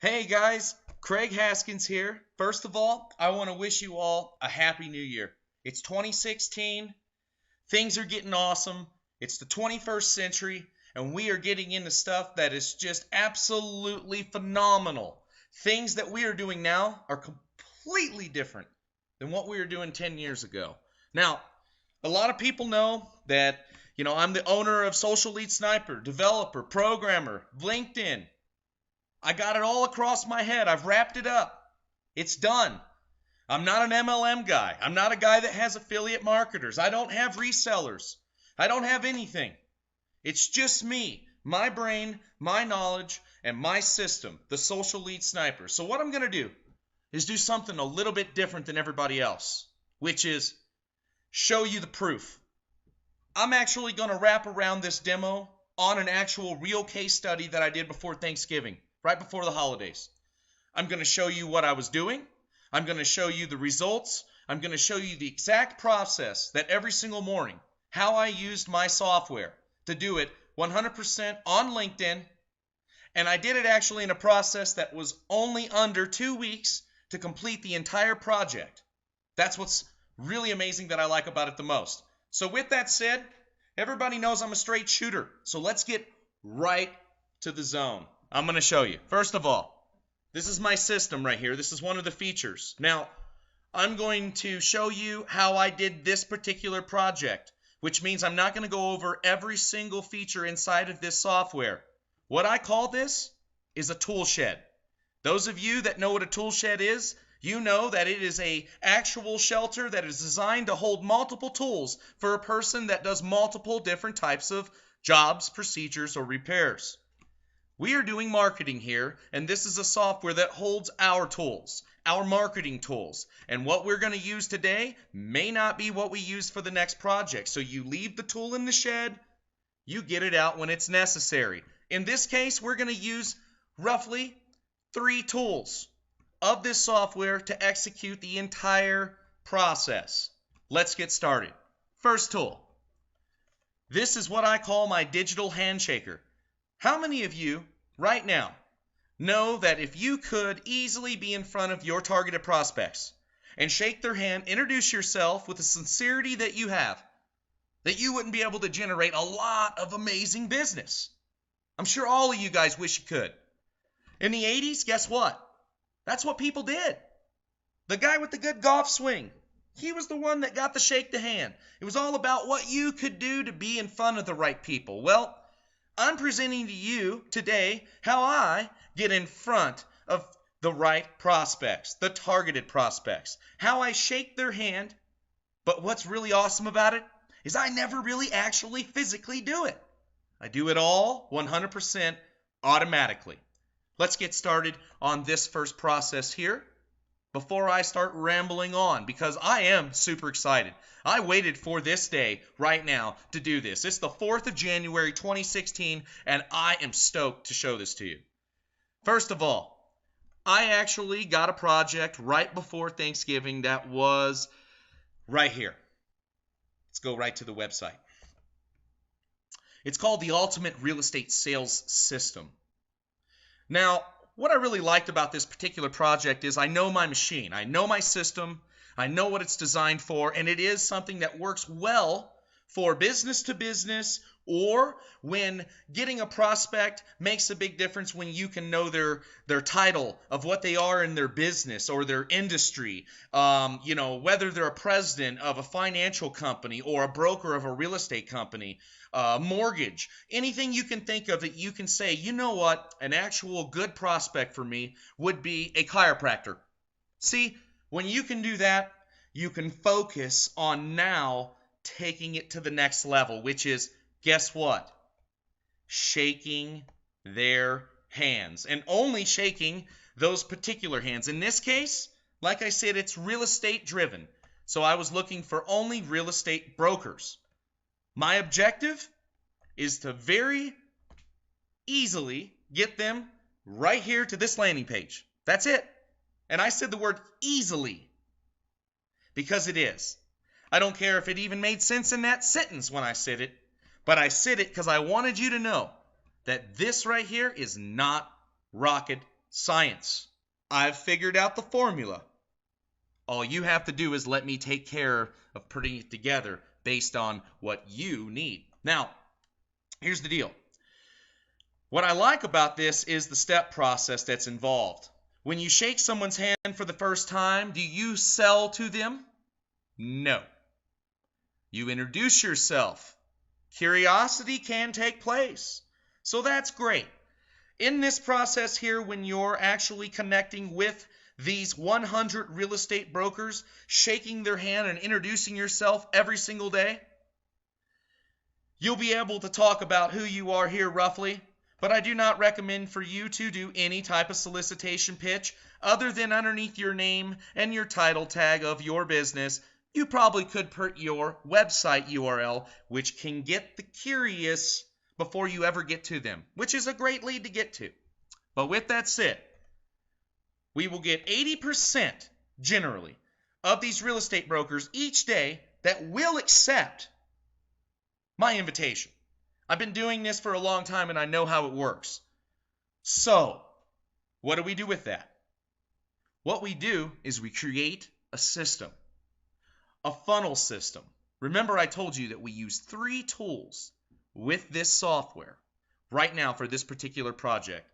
Hey guys, Craig Haskins here. First of all, I want to wish you all a happy new year. It's 2016, things are getting awesome, it's the 21st century, and we are getting into stuff that is just absolutely phenomenal. Things that we are doing now are completely different than what we were doing 10 years ago. Now, a lot of people know that, I'm the owner of Social Lead Sniper, developer, programmer, LinkedIn. I got it all across my head. I've wrapped it up. It's done. I'm not an MLM guy. I'm not a guy that has affiliate marketers. I don't have resellers. I don't have anything. It's just me, my brain, my knowledge, and my system, the Social Lead Sniper. So what I'm going to do is do something a little bit different than everybody else, which is show you the proof. I'm actually going to wrap around this demo on an actual real case study that I did before Thanksgiving, right before the holidays. I'm going to show you what I was doing. I'm going to show you the results. I'm going to show you the exact process that every single morning, how I used my software to do it 100% on LinkedIn. And I did it actually in a process that was only under 2 weeks to complete the entire project. That's what's really amazing that I like about it the most. So with that said, everybody knows I'm a straight shooter. So let's get right to the zone. I'm going to show you. First of all, this is my system right here. This is one of the features. Now, I'm going to show you how I did this particular project, which means I'm not going to go over every single feature inside of this software. What I call this is a tool shed. Those of you that know what a tool shed is, you know that it is an actual shelter that is designed to hold multiple tools for a person that does multiple different types of jobs, procedures, or repairs. We are doing marketing here, and this is a software that holds our tools, our marketing tools. And what we're going to use today may not be what we use for the next project. So you leave the tool in the shed, you get it out when it's necessary. In this case, we're going to use roughly 3 tools of this software to execute the entire process. Let's get started. First tool. This is what I call my digital handshaker. How many of you right now know that if you could easily be in front of your targeted prospects and shake their hand, introduce yourself with the sincerity that you have, that you wouldn't be able to generate a lot of amazing business? I'm sure all of you guys wish you could. In the 80s, guess what? That's what people did. The guy with the good golf swing, he was the one that got the shake the hand. It was all about what you could do to be in front of the right people. Well, I'm presenting to you today how I get in front of the right prospects, the targeted prospects, how I shake their hand. But what's really awesome about it is I never really actually physically do it. I do it all 100% automatically. Let's get started on this first process here before I start rambling on, because I am super excited. I waited for this day right now to do this. It's the 4th of January 2016, and I am stoked to show this to you. First of all, I actually got a project right before Thanksgiving that was right here. Let's go right to the website. It's called the Ultimate Real Estate Sales System. Now, what I really liked about this particular project is I know my machine, I know my system, I know what it's designed for, and it is something that works well for business to business, or when getting a prospect makes a big difference when you can know their title of what they are in their business or their industry, whether they're a president of a financial company or a broker of a real estate company, mortgage, anything you can think of that you can say, you know what, an actual good prospect for me would be a chiropractor. See, when you can do that, you can focus on now taking it to the next level, which is, guess what? Shaking their hands, and only shaking those particular hands. In this case, like I said, it's real estate driven. So I was looking for only real estate brokers. My objective is to very easily get them right here to this landing page. That's it. And I said the word easily because it is. I don't care if it even made sense in that sentence when I said it, but I said it because I wanted you to know that this right here is not rocket Science. I've figured out the formula. All you have to do is let me take care of putting it together based on what you need. Now, here's the deal. What I like about this is the step process that's involved. When you shake someone's hand for the first time, do you sell to them? No. You introduce yourself. Curiosity can take place. So that's great. In this process here, when you're actually connecting with these 100 real estate brokers, shaking their hand and introducing yourself every single day, you'll be able to talk about who you are here roughly, but I do not recommend for you to do any type of solicitation pitch other than underneath your name and your title tag of your business. You probably could put your website URL, which can get the curious before you ever get to them, which is a great lead to get to. But with that said, we will get 80% generally of these real estate brokers each day that will accept my invitation. I've been doing this for a long time and I know how it works. So, what do we do with that? What we do is we create a system, a funnel system. Remember, I told you that we use 3 tools with this software right now for this particular project.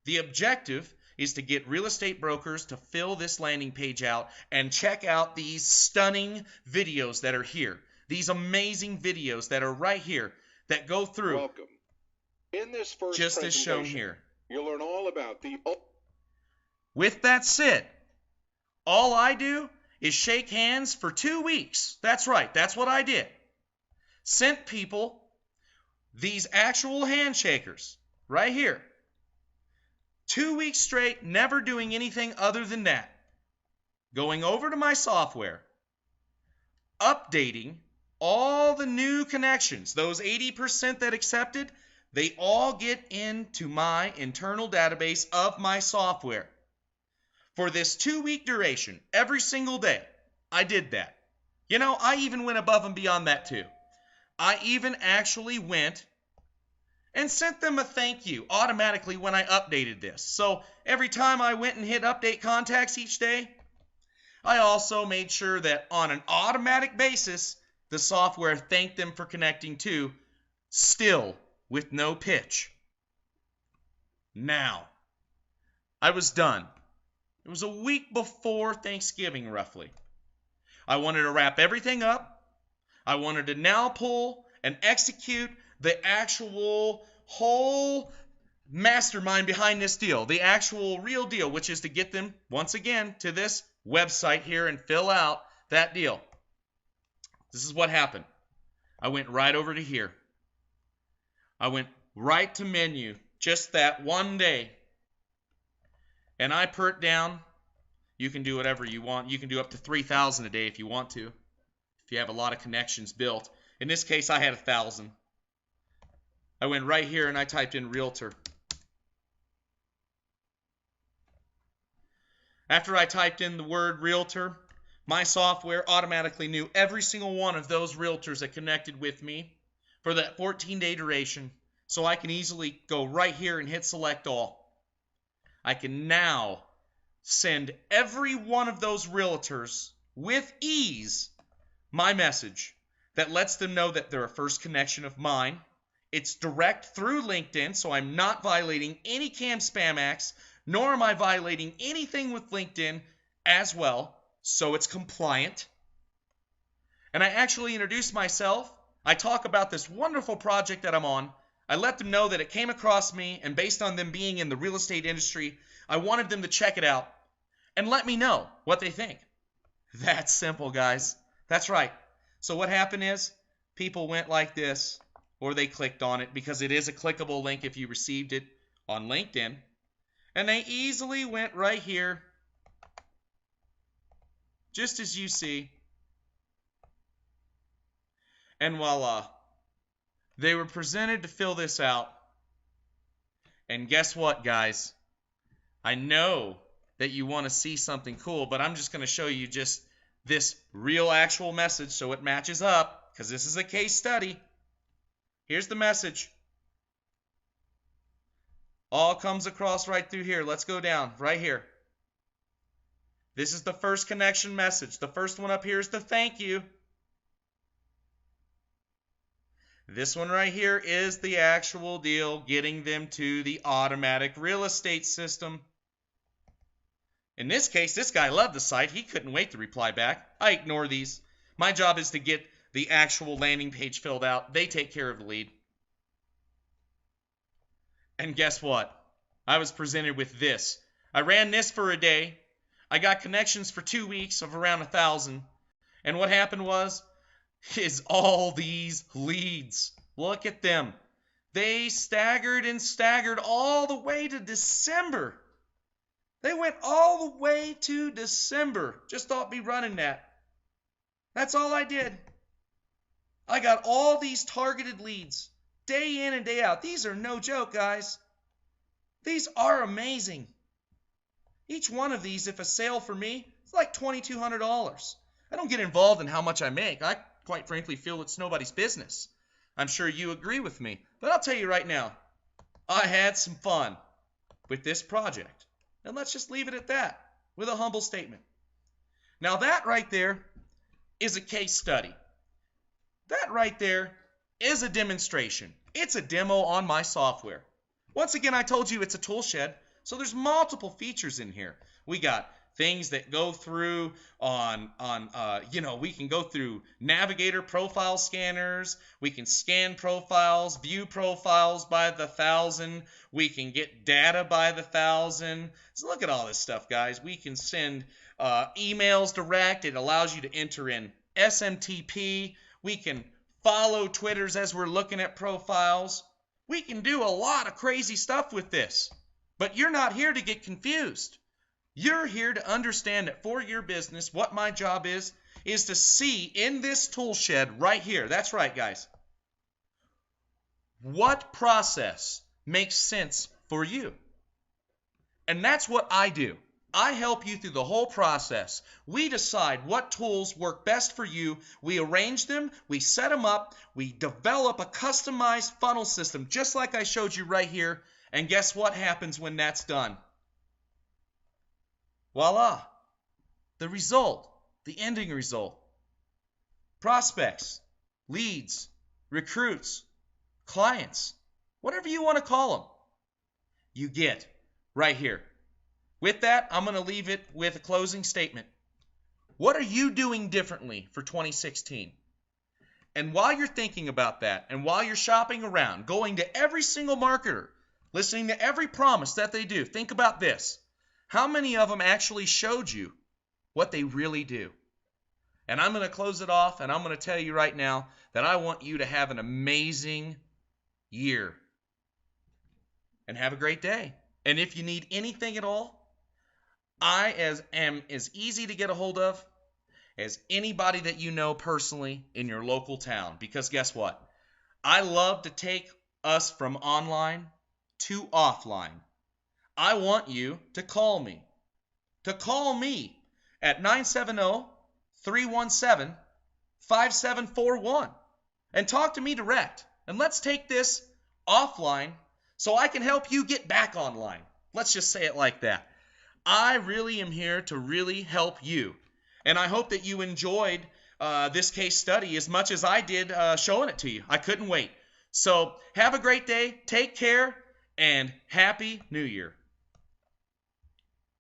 The objective is to get real estate brokers to fill this landing page out and check out these stunning videos that are here. These amazing videos that are right here that go through. Welcome. In this first just as shown presentation, here. You'll learn all about the... With that said, all I do is shake hands for 2 weeks. That's right. That's what I did. Sent people these actual handshakers right here. 2 weeks straight, never doing anything other than that. Going over to my software, updating all the new connections, those 80% that accepted, they all get into my internal database of my software. For this 2-week duration, every single day, I did that. You know, I even went above and beyond that too. I even actually went and sent them a thank you automatically when I updated this. So every time I went and hit update contacts each day, I also made sure that on an automatic basis, the software thanked them for connecting too, still with no pitch. Now, I was done. It was a week before Thanksgiving, roughly. I wanted to wrap everything up. I wanted to now pull and execute the actual whole mastermind behind this deal, the actual real deal, which is to get them, once again, to this website here and fill out that deal. This is what happened. I went right over to here. I went right to menu, just that one day. And I put down, you can do whatever you want. You can do up to 3,000 a day if you want to, if you have a lot of connections built. In this case, I had 1,000. I went right here and I typed in realtor. After I typed in the word realtor, my software automatically knew every single one of those realtors that connected with me for that 14-day duration. So I can easily go right here and hit select all. I can now send every one of those realtors with ease my message that lets them know that they're a first connection of mine. It's direct through LinkedIn, so I'm not violating any CAM Spam Acts, nor am I violating anything with LinkedIn as well, so it's compliant. And I actually introduce myself. I talk about this wonderful project that I'm on. I let them know that it came across me, and based on them being in the real estate industry, I wanted them to check it out and let me know what they think. That's simple, guys. That's right. So what happened is people went like this, or they clicked on it because it is a clickable link if you received it on LinkedIn. And they easily went right here, just as you see. And voila. They were presented to fill this out. And guess what, guys? I know that you want to see something cool, but I'm just going to show you just this real actual message so it matches up, because this is a case study. Here's the message. All comes across right through here. Let's go down right here. This is the first connection message. The first one up here is the thank you. This one right here is the actual deal, getting them to the automatic real estate system. In this case, this guy loved the site. He couldn't wait to reply back. I ignore these. My job is to get the actual landing page filled out. They take care of the lead. And guess what? I was presented with this. I ran this for a day. I got connections for 2 weeks of around 1,000. And what happened is all these leads. Look at them. They staggered and staggered all the way to December. They went all the way to December. Just thought me running that. That's all I did. I got all these targeted leads day in and day out. These are no joke, guys. These are amazing. Each one of these, if a sale for me, it's like $2,200. I don't get involved in how much I make. I quite frankly feel it's nobody's business. I'm sure you agree with me. But I'll tell you right now, I had some fun with this project. And let's just leave it at that with a humble statement. Now that right there is a case study. That right there is a demonstration. It's a demo on my software. Once again, I told you it's a tool shed, so there's multiple features in here. We got things that go through we can go through Navigator profile scanners. We can scan profiles, view profiles by the 1,000. We can get data by the 1,000. So look at all this stuff, guys. We can send emails direct. It allows you to enter in SMTP. We can follow Twitters as we're looking at profiles. We can do a lot of crazy stuff with this. But you're not here to get confused. You're here to understand that for your business, what my job is to see in this tool shed right here. That's right, guys. What process makes sense for you? And that's what I do. I help you through the whole process. We decide what tools work best for you. We arrange them. We set them up. We develop a customized funnel system, just like I showed you right here. And guess what happens when that's done? Voila. The result, the ending result. Prospects, leads, recruits, clients, whatever you want to call them, you get right here. With that, I'm going to leave it with a closing statement. What are you doing differently for 2016? And while you're thinking about that, and while you're shopping around, going to every single marketer, listening to every promise that they do, think about this. How many of them actually showed you what they really do? And I'm going to close it off, and I'm going to tell you right now that I want you to have an amazing year. And have a great day. And if you need anything at all, I am as easy to get a hold of as anybody that you know personally in your local town. Because guess what? I love to take us from online to offline. I want you to call me. To call me at 970-317-5741 and talk to me direct. And let's take this offline so I can help you get back online. Let's just say it like that. I really am here to really help you. And I hope that you enjoyed this case study as much as I did showing it to you. I couldn't wait. So have a great day. Take care and Happy New Year.